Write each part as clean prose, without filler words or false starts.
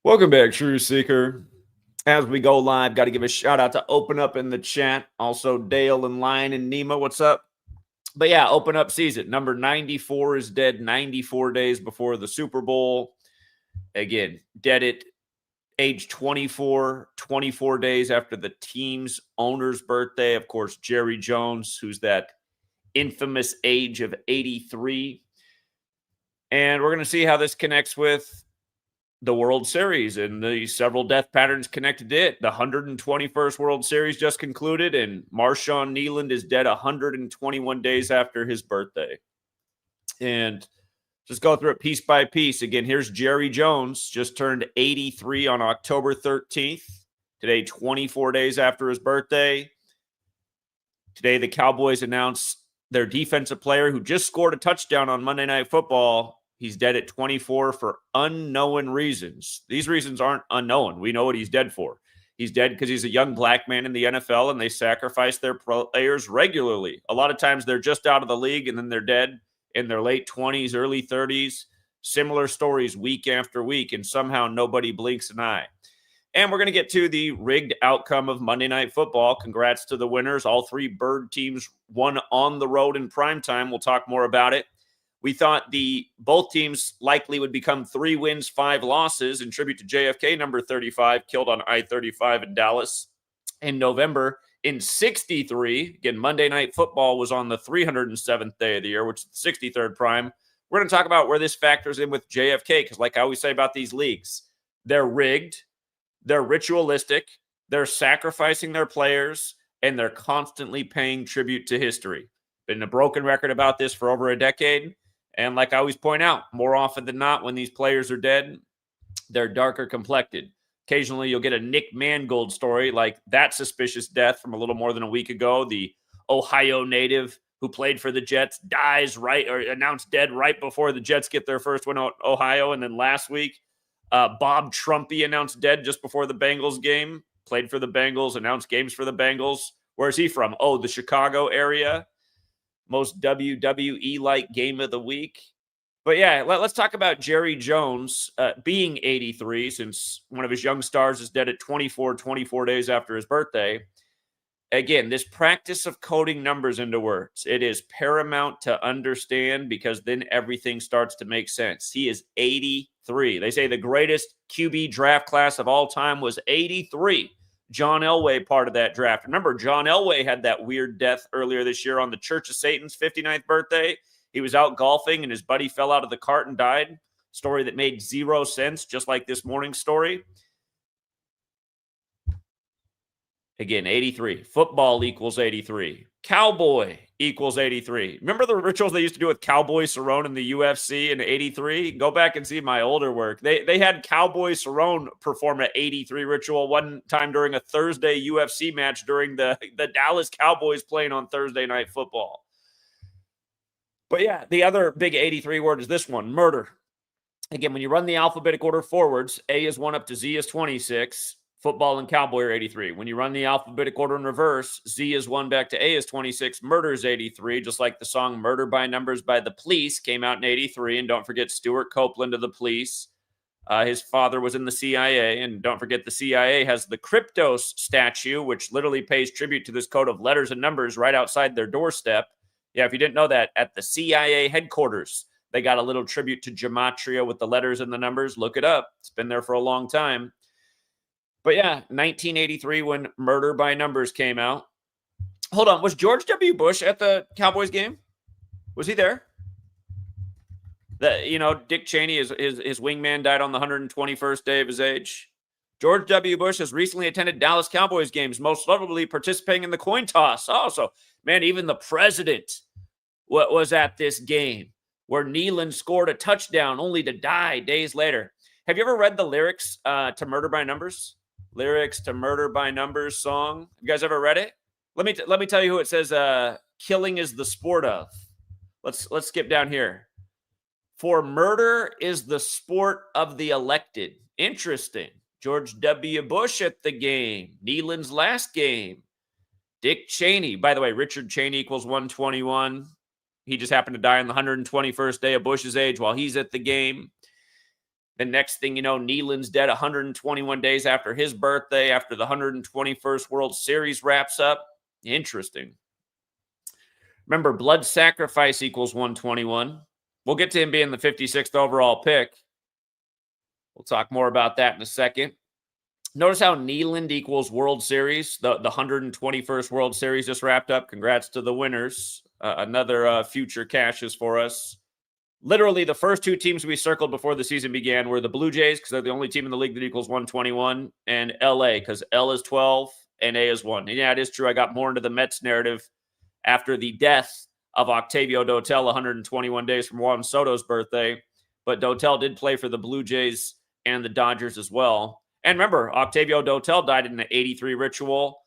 Welcome back, True Seeker. As we go live, got to give a shout out to Open Up in the chat. Also, Dale and Lion and Nemo, what's up? But yeah, Open Up season. Number 94 is dead 94 days before the Super Bowl. Again, dead at age 24, 24 days after the team's owner's birthday. Of course, Jerry Jones, who's that infamous age of 83. And we're going to see how this connects with the World Series and the several death patterns connected to it. The 121st World Series just concluded, and Marshawn Kneeland is dead 121 days after his birthday. And just go through it piece by piece. Again, here's Jerry Jones, just turned 83 on October 13th. Today, 24 days after his birthday. Today, the Cowboys announced their defensive player who just scored a touchdown on Monday Night Football. He's dead at 24 for unknown reasons. These reasons aren't unknown. We know what he's dead for. He's dead because he's a young black man in the NFL, and they sacrifice their players regularly. A lot of times they're just out of the league, and then they're dead in their late 20s, early 30s. Similar stories week after week, and somehow nobody blinks an eye. And we're going to get to the rigged outcome of Monday Night Football. Congrats to the winners. All three Bird teams won on the road in primetime. We'll talk more about it. We thought both teams likely would become 3 wins, 5 losses in tribute to JFK, number 35, killed on I-35 in Dallas in November in 63. Again, Monday Night Football was on the 307th day of the year, which is the 63rd prime. We're going to talk about where this factors in with JFK, because like I always say about these leagues, they're rigged, they're ritualistic, they're sacrificing their players, and they're constantly paying tribute to history. Been a broken record about this for over a decade. And like I always point out, more often than not, when these players are dead, they're darker complected. Occasionally, you'll get a Nick Mangold story like that suspicious death from a little more than a week ago. The Ohio native who played for the Jets dies announced dead right before the Jets get their first win out Ohio. And then last week, Bob Trumpy announced dead just before the Bengals game. Played for the Bengals, announced games for the Bengals. Where's he from? Oh, the Chicago area. Most WWE-like game of the week. But yeah, let's talk about Jerry Jones being 83, since one of his young stars is dead at 24 days after his birthday. Again, this practice of coding numbers into words, it is paramount to understand, because then everything starts to make sense. He is 83. They say the greatest QB draft class of all time was 83. John Elway part of that draft. Remember, John Elway had that weird death earlier this year on the Church of Satan's 59th birthday. He was out golfing and his buddy fell out of the cart and died. Story that made zero sense, just like this morning's story. Again, 83. Football equals 83. Cowboy equals 83. Remember the rituals they used to do with Cowboy Cerrone in the UFC in 83? Go back and see my older work. They had Cowboy Cerrone perform an 83 ritual one time during a Thursday UFC match during the Dallas Cowboys playing on Thursday Night Football. But yeah, the other big 83 word is this one, murder. Again, when you run the alphabetic order forwards, A is 1 up to Z is 26. Football and Cowboy are 83. When you run the alphabetic order in reverse, Z is 1 back to A is 26. Murder is 83, just like the song Murder by Numbers by the Police came out in 83. And don't forget Stuart Copeland of the Police. His father was in the CIA. And don't forget the CIA has the Kryptos statue, which literally pays tribute to this code of letters and numbers right outside their doorstep. Yeah, if you didn't know that, at the CIA headquarters, they got a little tribute to Gematria with the letters and the numbers. Look it up. It's been there for a long time. But yeah, 1983 when Murder by Numbers came out. Hold on, was George W. Bush at the Cowboys game? Was he there? Dick Cheney, his wingman, died on the 121st day of his age. George W. Bush has recently attended Dallas Cowboys games, most notably participating in the coin toss. Oh, so, man, even the president was at this game where Kneeland scored a touchdown only to die days later. Have you ever read the lyrics to Murder by Numbers? Lyrics to Murder by Numbers song. You guys ever read it? Let me tell you who it says killing is the sport of. Let's skip down here. For murder is the sport of the elected. Interesting. George W. Bush at the game. Kneeland's last game. Dick Cheney. By the way, Richard Cheney equals 121. He just happened to die on the 121st day of Bush's age while he's at the game. The next thing you know, Kneeland's dead 121 days after his birthday, after the 121st World Series wraps up. Interesting. Remember, blood sacrifice equals 121. We'll get to him being the 56th overall pick. We'll talk more about that in a second. Notice how Kneeland equals World Series. The 121st World Series just wrapped up. Congrats to the winners. Another future cashes for us. Literally, the first two teams we circled before the season began were the Blue Jays, because they're the only team in the league that equals 121, and LA, because L is 12 and A is 1. And yeah, it is true. I got more into the Mets narrative after the death of Octavio Dotel 121 days from Juan Soto's birthday. But Dotel did play for the Blue Jays and the Dodgers as well. And remember, Octavio Dotel died in the 83 ritual.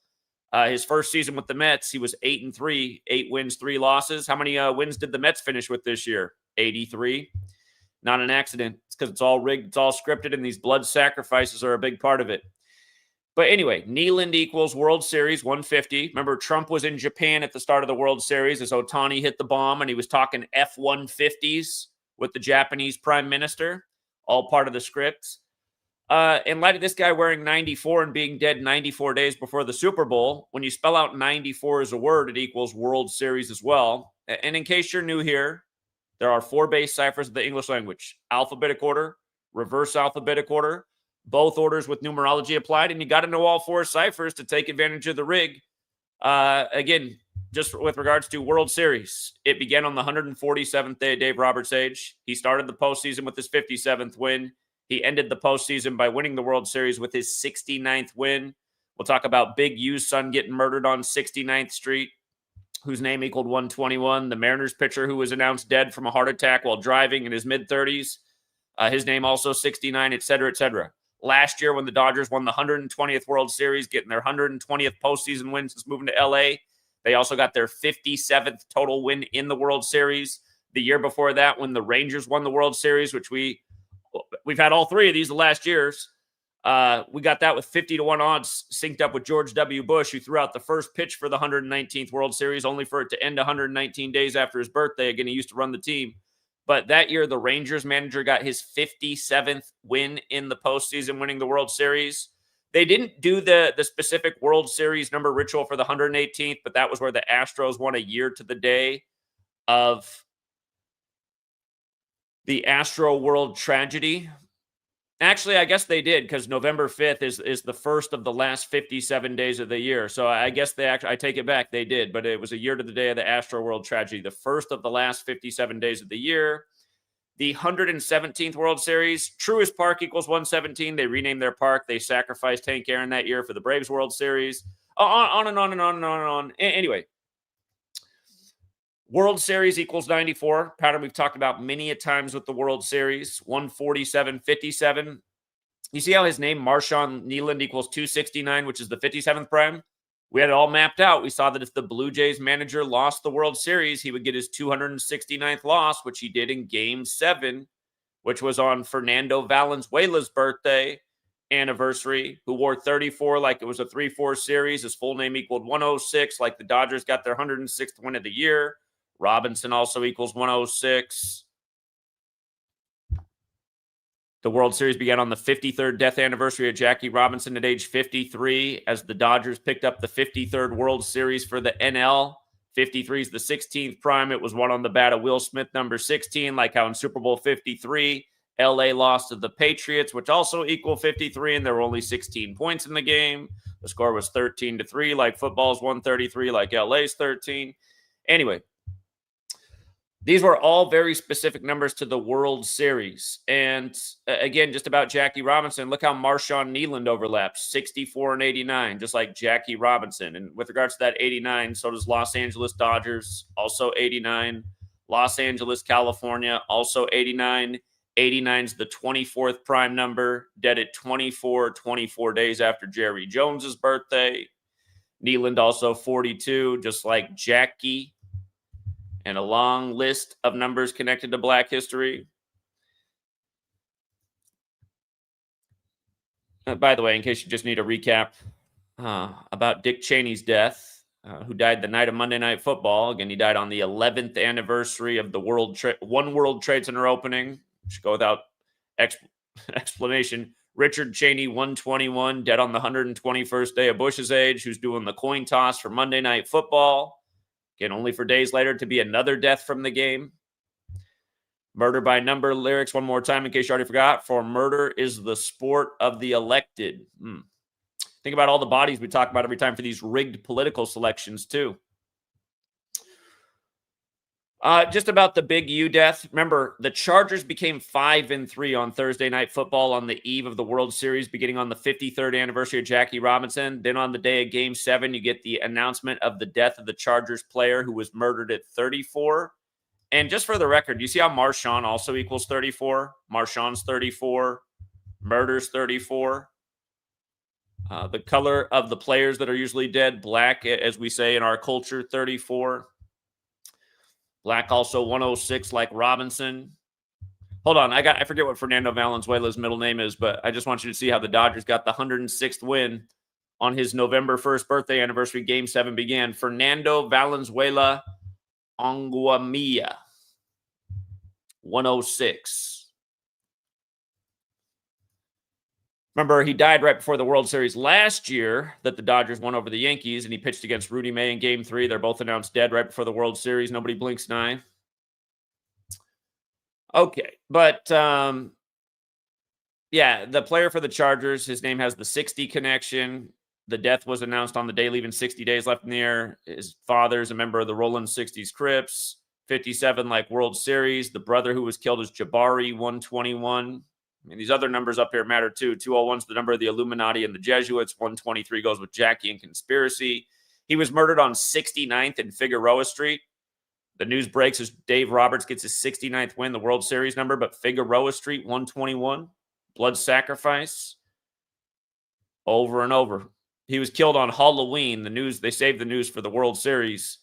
His first season with the Mets, he was 8-3, 8 wins, 3 losses. How many wins did the Mets finish with this year? 83. Not an accident. It's because it's all rigged, it's all scripted, and these blood sacrifices are a big part of it. But anyway, Kneeland equals World Series 150. Remember, Trump was in Japan at the start of the World Series as Ohtani hit the bomb, and he was talking F-150s with the Japanese Prime Minister. All part of the script. In light of this guy wearing 94 and being dead 94 days before the Super Bowl, when you spell out 94 as a word, it equals World Series as well. And in case you're new here, there are 4 base ciphers of the English language: alphabetic order, reverse alphabetic order, both orders with numerology applied, and you got to know all 4 ciphers to take advantage of the rig. Again, just with regards to World Series, it began on the 147th day of Dave Roberts' age. He started the postseason with his 57th win. He ended the postseason by winning the World Series with his 69th win. We'll talk about Big U's son getting murdered on 69th Street, whose name equaled 121. The Mariners pitcher who was announced dead from a heart attack while driving in his mid-30s. His name also 69, et cetera, et cetera. Last year when the Dodgers won the 120th World Series, getting their 120th postseason win since moving to LA, they also got their 57th total win in the World Series. The year before that, when the Rangers won the World Series, which we've had all 3 of these the last years. We got that with 50-1 odds synced up with George W. Bush, who threw out the first pitch for the 119th World Series, only for it to end 119 days after his birthday. Again, he used to run the team. But that year, the Rangers manager got his 57th win in the postseason, winning the World Series. They didn't do the specific World Series number ritual for the 118th, but that was where the Astros won a year to the day of the Astro World tragedy. Actually, I guess they did, because November 5th is the first of the last 57 days of the year. So I guess I take it back, they did, but it was a year to the day of the Astro World tragedy, the first of the last 57 days of the year. The 117th World Series, Truist Park equals 117. They renamed their park. They sacrificed Hank Aaron that year for the Braves World Series. On and on and on and on and on. Anyway, World Series equals 94. Pattern we've talked about many a times with the World Series. 147-57. You see how his name, Marshawn Kneeland, equals 269, which is the 57th prime? We had it all mapped out. We saw that if the Blue Jays manager lost the World Series, he would get his 269th loss, which he did in Game 7, which was on Fernando Valenzuela's birthday anniversary, who wore 34 like it was a 3-4 series. His full name equaled 106, like the Dodgers got their 106th win of the year. Robinson also equals 106. The World Series began on the 53rd death anniversary of Jackie Robinson at age 53, as the Dodgers picked up the 53rd World Series for the NL. 53 is the 16th prime. It was won on the bat of Will Smith, number 16, like how in Super Bowl 53, LA lost to the Patriots, which also equal 53, and there were only 16 points in the game. The score was 13-3, like football's 133, like LA's 13. Anyway, these were all very specific numbers to the World Series. And again, just about Jackie Robinson, look how Marshawn Kneeland overlaps, 64 and 89, just like Jackie Robinson. And with regards to that 89, so does Los Angeles Dodgers, also 89. Los Angeles, California, also 89. 89 is the 24th prime number, dead at 24 days after Jerry Jones's birthday. Kneeland also 42, just like Jackie. And a long list of numbers connected to Black history. By the way, in case you just need a recap about Dick Cheney's death, who died the night of Monday Night Football. Again, he died on the 11th anniversary of the One World Trade Center opening. Should go without Explanation. Richard Cheney, 121, dead on the 121st day of Bush's age, who's doing the coin toss for Monday Night Football. Again, only for days later to be another death from the game. Murder by number lyrics one more time in case you already forgot. For murder is the sport of the elected. Think about all the bodies we talk about every time for these rigged political selections too. Just about the Big U death. Remember, the Chargers became 5-3 on Thursday Night Football on the eve of the World Series, beginning on the 53rd anniversary of Jackie Robinson. Then on the day of Game 7, you get the announcement of the death of the Chargers player who was murdered at 34. And just for the record, you see how Marshawn also equals 34? Marshawn's 34. Murder's 34. The color of the players that are usually dead, black, as we say in our culture, 34. Black also 106 like Robinson. Hold on, I forget what Fernando Valenzuela's middle name is, but I just want you to see how the Dodgers got the 106th win on his November 1st birthday anniversary. Game 7 began. Fernando Valenzuela Anguamilla, 106. Remember, he died right before the World Series last year that the Dodgers won over the Yankees, and he pitched against Rudy May in Game 3. They're both announced dead right before the World Series. Nobody blinks an eye. Okay, but yeah, the player for the Chargers, his name has the 60 connection. The death was announced on the day, leaving 60 days left in the air. His father's a member of the Rolling 60s Crips. 57 like World Series. The brother who was killed is Jabari, 121. I mean, these other numbers up here matter too. 201's the number of the Illuminati and the Jesuits. 123 goes with Jackie and conspiracy. He was murdered on 69th and Figueroa Street. The news breaks as Dave Roberts gets his 69th win, the World Series number, but Figueroa Street, 121. Blood sacrifice. Over and over. He was killed on Halloween. The news, they saved the news for the World Series,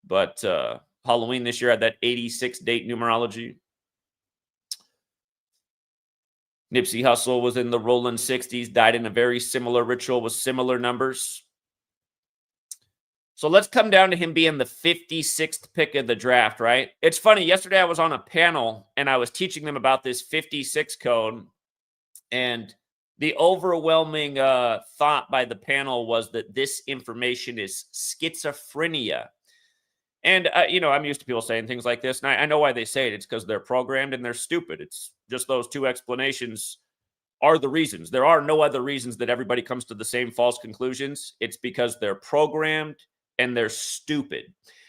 but Halloween this year had that 86 date numerology. Nipsey Hussle was in the rolling 60s, died in a very similar ritual with similar numbers. So let's come down to him being the 56th pick of the draft, right? It's funny. Yesterday I was on a panel and I was teaching them about this 56 code. And the overwhelming thought by the panel was that this information is schizophrenia. And, I'm used to people saying things like this, and I know why they say it. It's because they're programmed and they're stupid. It's just those two explanations are the reasons. There are no other reasons that everybody comes to the same false conclusions. It's because they're programmed and they're stupid.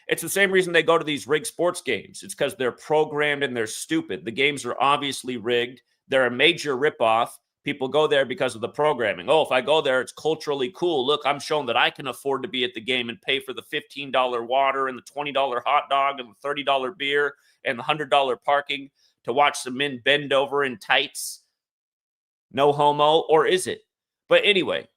It's the same reason they go to these rigged sports games. It's because they're programmed and they're stupid. The games are obviously rigged. They're a major ripoff. People go there because of the programming. Oh, if I go there, it's culturally cool. Look, I'm shown that I can afford to be at the game and pay for the $15 water and the $20 hot dog and the $30 beer and the $100 parking to watch some men bend over in tights. No homo, or is it? But anyway,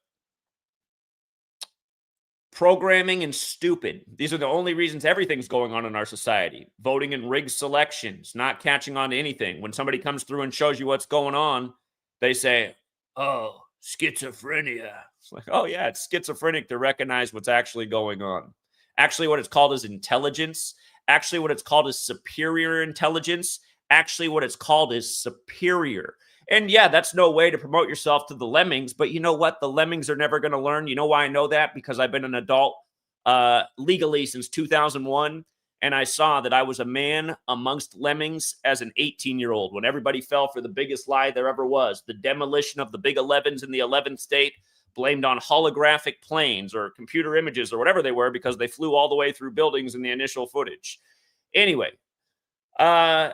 programming and stupid. These are the only reasons everything's going on in our society. Voting in rigged selections, not catching on to anything. When somebody comes through and shows you what's going on, they say, oh, schizophrenia. It's like, oh, yeah, it's schizophrenic to recognize what's actually going on. Actually, what it's called is intelligence. Actually, what it's called is superior intelligence. Actually, what it's called is superior. And yeah, that's no way to promote yourself to the lemmings. But you know what? The lemmings are never going to learn. You know why I know that? Because I've been an adult legally since 2001. And I saw that I was a man amongst lemmings as an 18-year-old when everybody fell for the biggest lie there ever was. The demolition of the Big 11s in the 11th state blamed on holographic planes or computer images or whatever they were because they flew all the way through buildings in the initial footage. Anyway, yeah,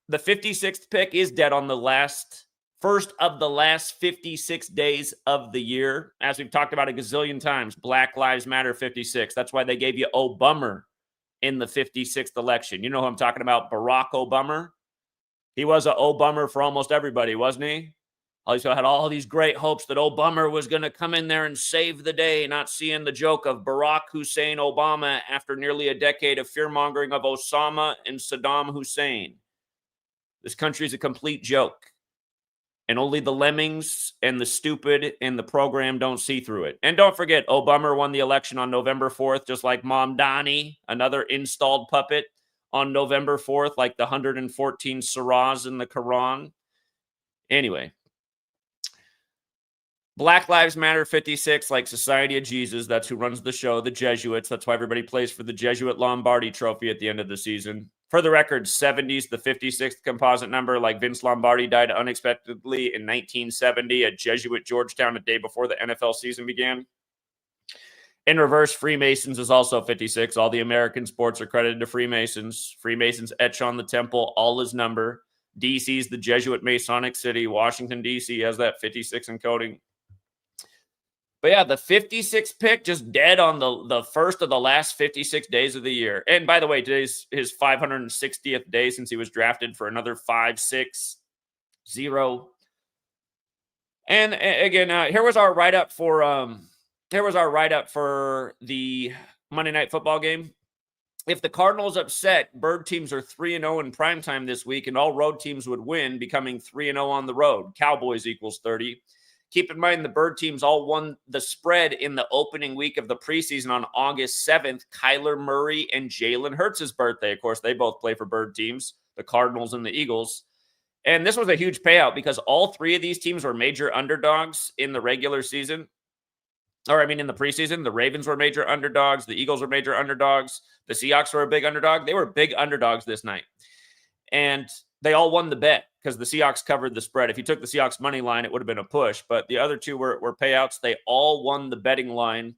the 56th pick is dead on the first of the last 56 days of the year. As we've talked about a gazillion times, Black Lives Matter 56. That's why they gave you "Oh Bummer" in the 56th election. You know who I'm talking about, Barack Obama. He was a "Oh Bummer" for almost everybody, wasn't he? Also had all these great hopes that Obama was going to come in there and save the day, not seeing the joke of Barack Hussein Obama after nearly a decade of fear-mongering of Osama and Saddam Hussein. This country is a complete joke. And only the lemmings and the stupid in the program don't see through it. And don't forget, Obama won the election on November 4th, just like Mom Donnie, another installed puppet, on November 4th, like the 114 surahs in the Quran. Anyway, Black Lives Matter 56, like Society of Jesus. That's who runs the show, the Jesuits. That's why everybody plays for the Jesuit Lombardi Trophy at the end of the season. For the record, 70's the 56th composite number, like Vince Lombardi died unexpectedly in 1970 at Jesuit Georgetown a day before the NFL season began. In reverse, Freemasons is also 56. All the American sports are credited to Freemasons. Freemasons etch on the temple all his number. DC's the Jesuit Masonic city. Washington, D.C. has that 56 encoding. But yeah, the 56th pick just dead on the first of the last 56 days of the year. And by the way, today's his 560th day since he was drafted for another 5-6-0. And again, here was our write-up for the Monday Night Football game. If the Cardinals upset, Bird teams are 3-0 in primetime this week, and all road teams would win, becoming 3-0 on the road. Cowboys equals 30. Keep in mind, the Bird teams all won the spread in the opening week of the preseason on August 7th. Kyler Murray and Jalen Hurts' birthday. Of course, they both play for Bird teams, the Cardinals and the Eagles. And this was a huge payout because all three of these teams were major underdogs in the regular season. In the preseason. The Ravens were major underdogs. The Eagles were major underdogs. The Seahawks were a big underdog. They were big underdogs this night. And they all won the bet because the Seahawks covered the spread. If you took the Seahawks money line, it would have been a push. But the other two were payouts. They all won the betting line.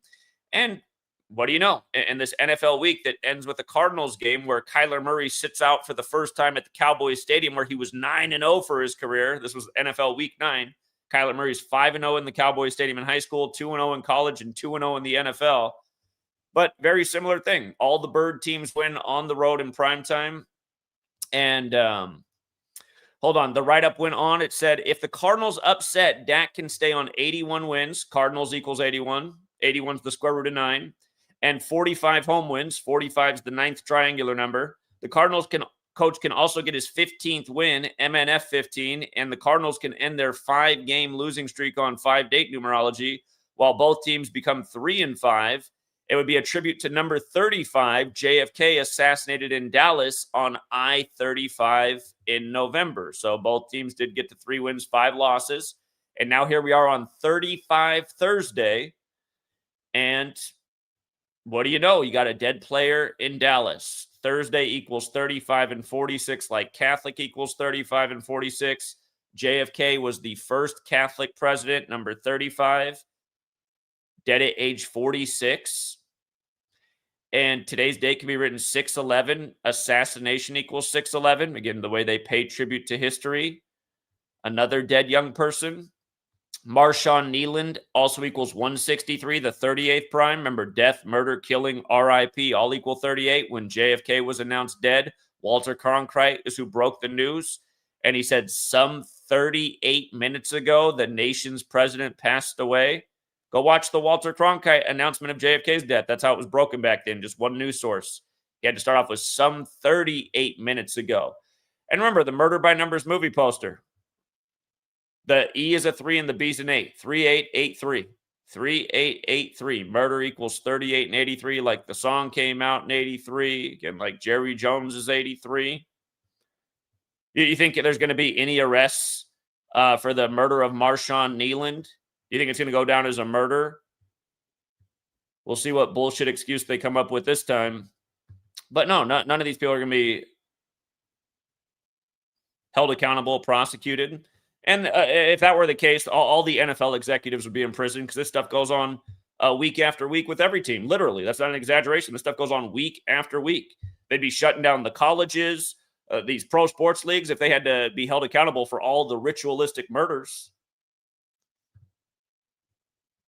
And what do you know? In this NFL week that ends with the Cardinals game where Kyler Murray sits out for the first time at the Cowboys Stadium where he was 9-0 for his career. This was NFL Week 9. Kyler Murray's 5-0 in the Cowboys Stadium in high school, 2-0 in college, and 2-0 in the NFL. But very similar thing. All the Bird teams win on the road in primetime. And hold on. The write-up went on. It said, if the Cardinals upset, Dak can stay on 81 wins. Cardinals equals 81. 81's the square root of 9. And 45 home wins. 45 is the 9th triangular number. The Cardinals coach can also get his 15th win, MNF 15, and the Cardinals can end their 5-game losing streak on 5-date numerology, while both teams become 3-5. It would be a tribute to number 35, JFK, assassinated in Dallas on I-35 in November. So both teams did get to 3 wins, 5 losses. And now here we are on 35 Thursday. And what do you know? You got a dead player in Dallas. Thursday equals 35 and 46, like Catholic equals 35 and 46. JFK was the first Catholic president, number 35, dead at age 46. And today's date can be written 6/11. Assassination equals 6/11. Again, the way they pay tribute to history. Another dead young person. Marshawn Kneeland also equals 163, the 38th prime. Remember, death, murder, killing, RIP, all equal 38. When JFK was announced dead, Walter Cronkite is who broke the news. And he said, some 38 minutes ago, the nation's president passed away. Go watch the Walter Cronkite announcement of JFK's death. That's how it was broken back then, just one news source. He had to start off with some 38 minutes ago. And remember, the Murder by Numbers movie poster. The E is a 3 and the B is an 8. 3883. 3883. Murder equals 38 and 83. Like the song came out in 83. Again, like Jerry Jones is 83. You think there's going to be any arrests for the murder of Marshawn Kneeland? You think it's going to go down as a murder? We'll see what bullshit excuse they come up with this time. But no, none of these people are going to be held accountable, prosecuted. And if that were the case, all the NFL executives would be in prison because this stuff goes on week after week with every team. Literally, that's not an exaggeration. This stuff goes on week after week. They'd be shutting down the colleges, these pro sports leagues, if they had to be held accountable for all the ritualistic murders.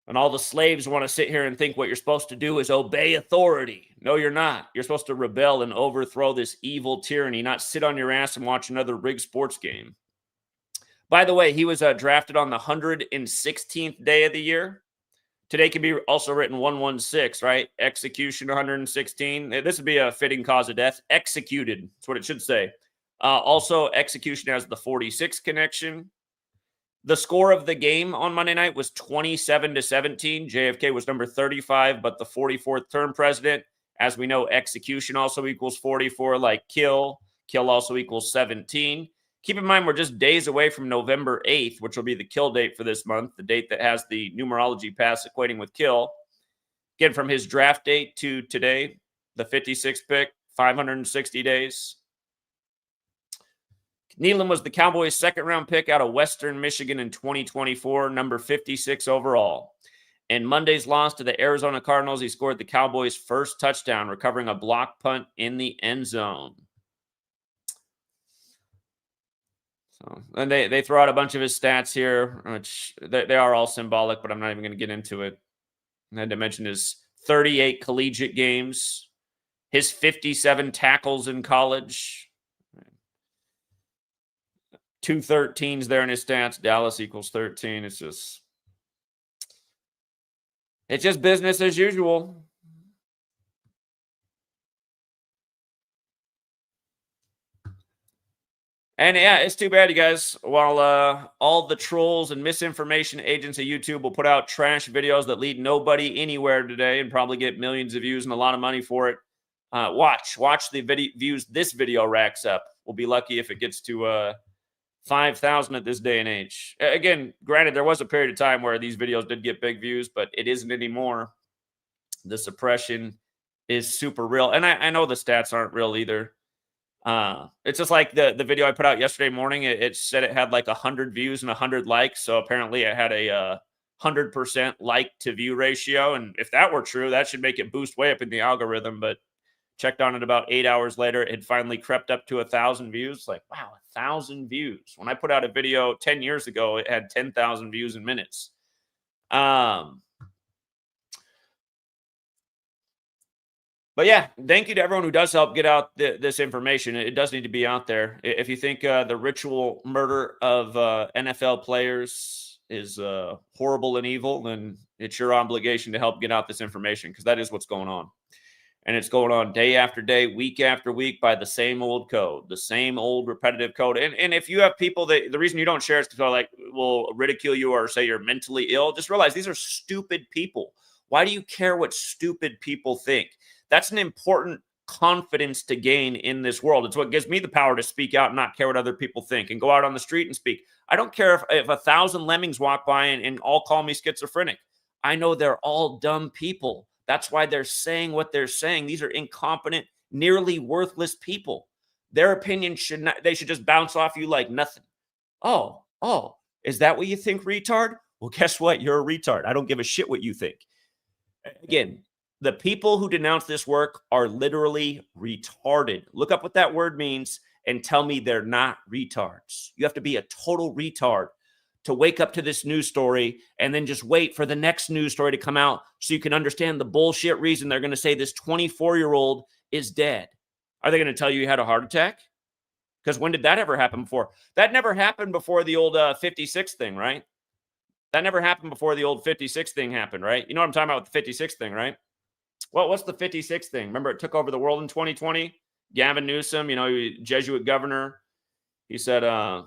And all the slaves want to sit here and think what you're supposed to do is obey authority. No, you're not. You're supposed to rebel and overthrow this evil tyranny, not sit on your ass and watch another rigged sports game. By the way, he was drafted on the 116th day of the year. Today can be also written 116, right? Execution 116. This would be a fitting cause of death. Executed. That's what it should say. Also, execution has the 46 connection. The score of the game on Monday night was 27-17. JFK was number 35, but the 44th term president. As we know, execution also equals 44, like kill. Kill also equals 17. Keep in mind, we're just days away from November 8th, which will be the kill date for this month, the date that has the numerology pass equating with kill. Again, from his draft date to today, the 56th pick, 560 days. Kneeland was the Cowboys' second-round pick out of Western Michigan in 2024, number 56 overall. In Monday's loss to the Arizona Cardinals, he scored the Cowboys' first touchdown, recovering a block punt in the end zone. So, and they throw out a bunch of his stats here, which they are all symbolic, but I'm not even going to get into it. I had to mention his 38 collegiate games, his 57 tackles in college. 2 13s there in his stats. Dallas equals 13. It's just business as usual. And yeah, it's too bad, you guys. While all the trolls and misinformation agents at YouTube will put out trash videos that lead nobody anywhere today and probably get millions of views and a lot of money for it, watch the views this video racks up. We'll be lucky if it gets to 5,000 at this day and age. Again, granted, there was a period of time where these videos did get big views, but it isn't anymore. The suppression is super real. And I know the stats aren't real either. It's just like the video I put out yesterday morning. It said it had like 100 views and 100 likes. So apparently it had a 100% like to view ratio. And if that were true, that should make it boost way up in the algorithm. But checked on it about 8 hours later, it had finally crept up to 1,000 views. Like, wow, 1,000 views. When I put out a video 10 years ago, it had 10,000 views in minutes. But yeah, thank you to everyone who does help get out this information. It does need to be out there. If you think the ritual murder of NFL players is horrible and evil, then it's your obligation to help get out this information, because that is what's going on. And it's going on day after day, week after week, by the same old code, the same old repetitive code. And if you have people that the reason you don't share is because they're like, will ridicule you or say you're mentally ill, just realize these are stupid people. Why do you care what stupid people think? That's an important confidence to gain in this world. It's what gives me the power to speak out and not care what other people think and go out on the street and speak. I don't care if 1,000 lemmings walk by and all call me schizophrenic. I know they're all dumb people. That's why they're saying what they're saying. These are incompetent, nearly worthless people. Their opinion they should just bounce off you like nothing. Oh, is that what you think, retard? Well, guess what? You're a retard. I don't give a shit what you think. Again, the people who denounce this work are literally retarded. Look up what that word means and tell me they're not retards. You have to be a total retard to wake up to this news story and then just wait for the next news story to come out so you can understand the bullshit reason they're going to say this 24-year-old is dead. Are they going to tell you he had a heart attack? Because when did that ever happen before? That never happened before the old 56 thing, right? That never happened before the old 56 thing happened, right? You know what I'm talking about with the 56 thing, right? Well, what's the 56 thing? Remember, it took over the world in 2020? Gavin Newsom, Jesuit governor, he said, I'm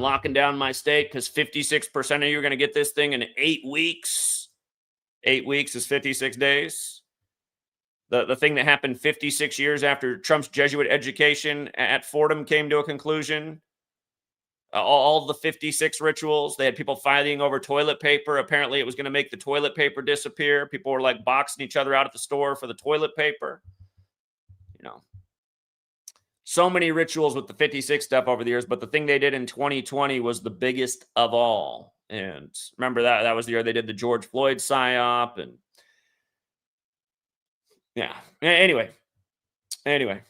locking down my state because 56% of you are going to get this thing in 8 weeks. 8 weeks is 56 days. The thing that happened 56 years after Trump's Jesuit education at Fordham came to a conclusion. All the 56 rituals, they had people fighting over toilet paper. Apparently, it was going to make the toilet paper disappear. People were like boxing each other out at the store for the toilet paper. So many rituals with the 56 stuff over the years, but the thing they did in 2020 was the biggest of all. And remember that was the year they did the George Floyd psyop. And yeah, anyway, if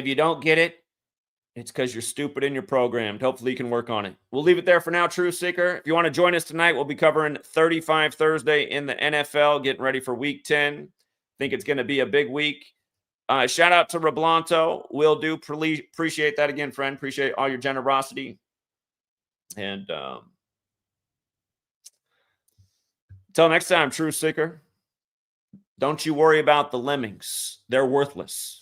you don't get it, it's because you're stupid and you're programmed. Hopefully you can work on it. We'll leave it there for now, Truth Seeker. If you want to join us tonight, we'll be covering 35 Thursday in the NFL, getting ready for Week 10. Think it's going to be a big week. Shout out to Roblanto. Will do. Appreciate that again, friend. Appreciate all your generosity. And until next time, Truth Seeker, don't you worry about the lemmings. They're worthless.